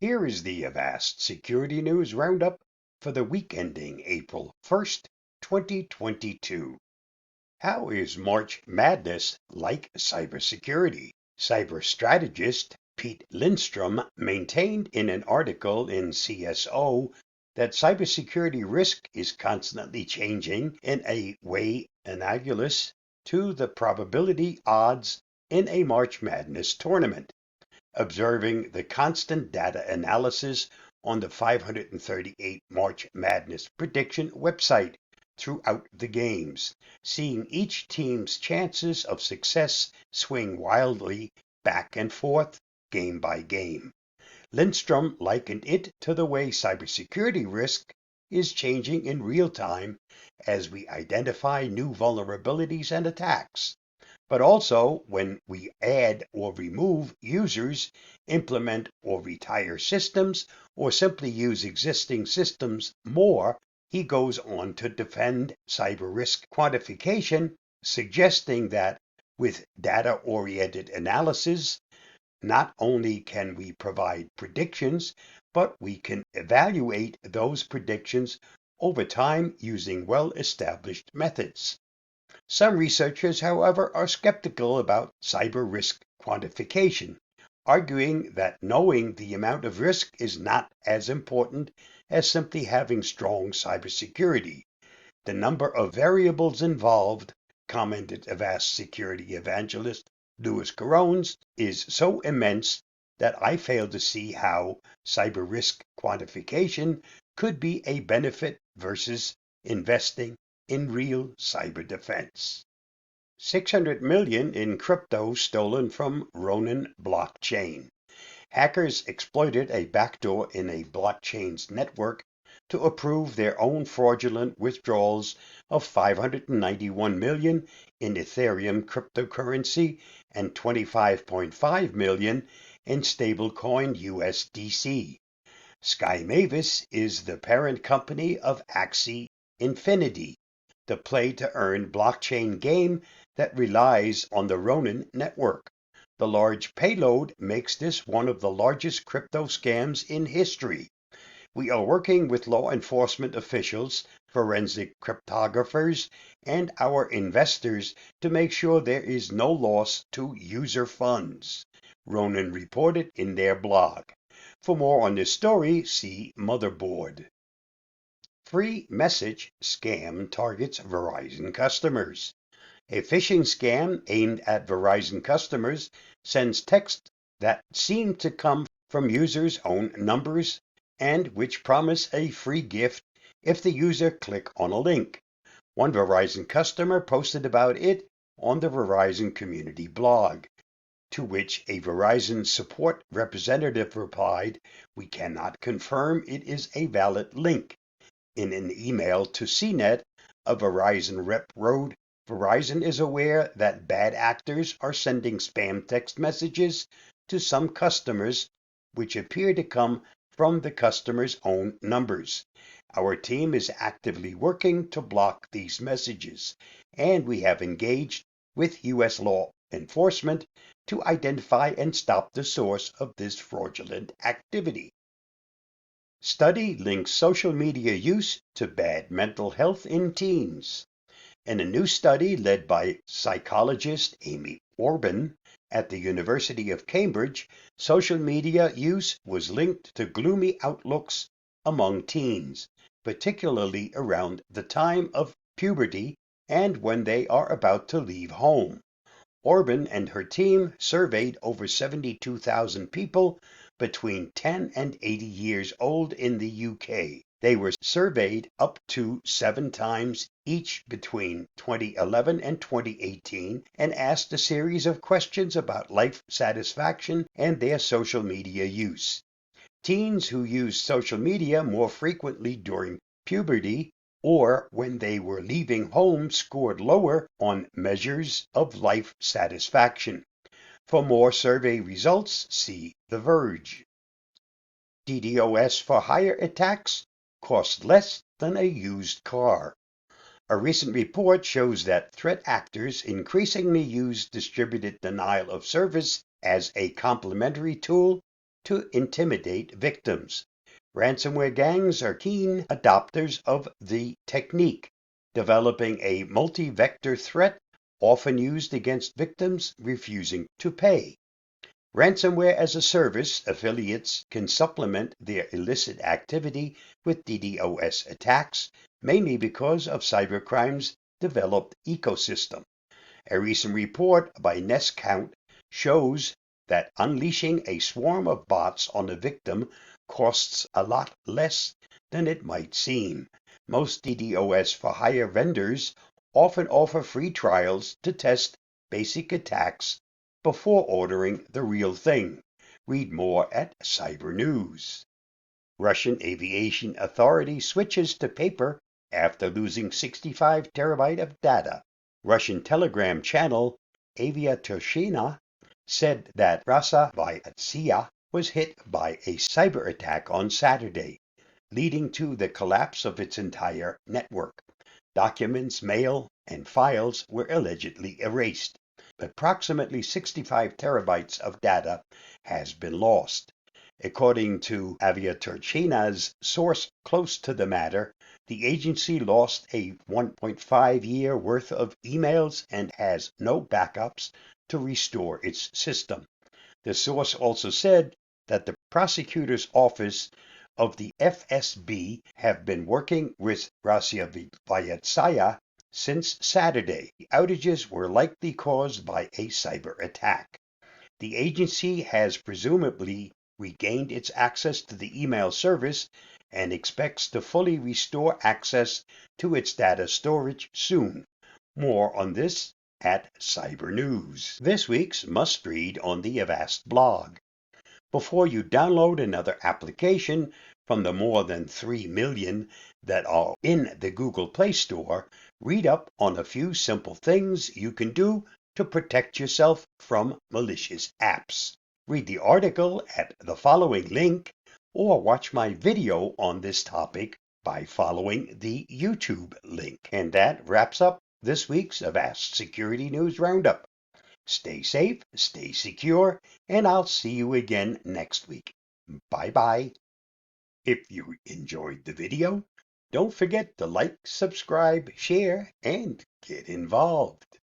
Here is the Avast Security News Roundup for the week ending April 1st, 2022. How is March Madness like cybersecurity? Cyber strategist Pete Lindstrom maintained in an article in CSO that cybersecurity risk is constantly changing in a way analogous to the probability odds in a March Madness tournament. Observing the constant data analysis on the 538 March Madness prediction website throughout the games, seeing each team's chances of success swing wildly back and forth game by game. Lindstrom likened it to the way cybersecurity risk is changing in real time as we identify new vulnerabilities and attacks, but also when we add or remove users, implement or retire systems, or simply use existing systems more. He goes on to defend cyber risk quantification, suggesting that with data-oriented analysis, not only can we provide predictions, but we can evaluate those predictions over time using well-established methods. Some researchers, however, are skeptical about cyber risk quantification, arguing that knowing the amount of risk is not as important as simply having strong cybersecurity. The number of variables involved, commented Avast security evangelist Louis Carones, is so immense that I fail to see how cyber risk quantification could be a benefit versus investing in real cyber defense. 600 million in crypto stolen from Ronin blockchain. Hackers exploited a backdoor in a blockchain's network to approve their own fraudulent withdrawals of 591 million in Ethereum cryptocurrency and 25.5 million in stablecoin USDC. Sky Mavis is the parent company of Axie Infinity, the play-to-earn blockchain game that relies on the Ronin network. The large payload makes this one of the largest crypto scams in history. We are working with law enforcement officials, forensic cryptographers, and our investors to make sure there is no loss to user funds, Ronin reported in their blog. For more on this story, see Motherboard. Free message scam targets Verizon customers. A phishing scam aimed at Verizon customers sends texts that seem to come from users' own numbers and which promise a free gift if the user click on a link. One Verizon customer posted about it on the Verizon community blog, to which a Verizon support representative replied, "We cannot confirm it is a valid link." In an email to CNET, a Verizon rep wrote, "Verizon is aware that bad actors are sending spam text messages to some customers which appear to come from the customer's own numbers. Our team is actively working to block these messages, and we have engaged with U.S. law enforcement to identify and stop the source of this fraudulent activity." Study links social media use to bad mental health in teens. In a new study led by psychologist Amy Orban at the University of Cambridge, social media use was linked to gloomy outlooks among teens, particularly around the time of puberty and when they are about to leave home. Orban and her team surveyed over 72,000 people between 10 and 80 years old in the UK. They were surveyed up to 7 times each between 2011 and 2018 and asked a series of questions about life satisfaction and their social media use. Teens who used social media more frequently during puberty or when they were leaving home scored lower on measures of life satisfaction. For more survey results, see The Verge. DDoS for hire attacks cost less than a used car. A recent report shows that threat actors increasingly use distributed denial of service as a complementary tool to intimidate victims. Ransomware gangs are keen adopters of the technique, developing a multi-vector threat often used against victims refusing to pay. Ransomware as a service affiliates can supplement their illicit activity with DDoS attacks, mainly because of cybercrime's developed ecosystem. A recent report by NestCount shows that unleashing a swarm of bots on a victim costs a lot less than it might seem. Most DDoS for hire vendors often offer free trials to test basic attacks before ordering the real thing. Read more at Cyber News. Russian Aviation Authority switches to paper after losing 65 terabyte of data. Russian Telegram channel Aviatorshina said that Rosaviatsia was hit by a cyber attack on Saturday, leading to the collapse of its entire network. Documents, mail, and files were allegedly erased. Approximately 65 terabytes of data has been lost. According to Aviatorchina's source close to the matter, the agency lost a 1.5-year worth of emails and has no backups to restore its system. The source also said that the prosecutor's office of the FSB have been working with Rosaviatsia since Saturday. The outages were likely caused by a cyber attack. The agency has presumably regained its access to the email service and expects to fully restore access to its data storage soon. More on this at Cyber News. This week's must-read on the Avast blog. Before you download another application from the more than 3 million that are in the Google Play Store, read up on a few simple things you can do to protect yourself from malicious apps. Read the article at the following link or watch my video on this topic by following the YouTube link. And that wraps up this week's Avast Security News Roundup. Stay safe, stay secure, and I'll see you again next week. Bye-bye. If you enjoyed the video, don't forget to like, subscribe, share, and get involved.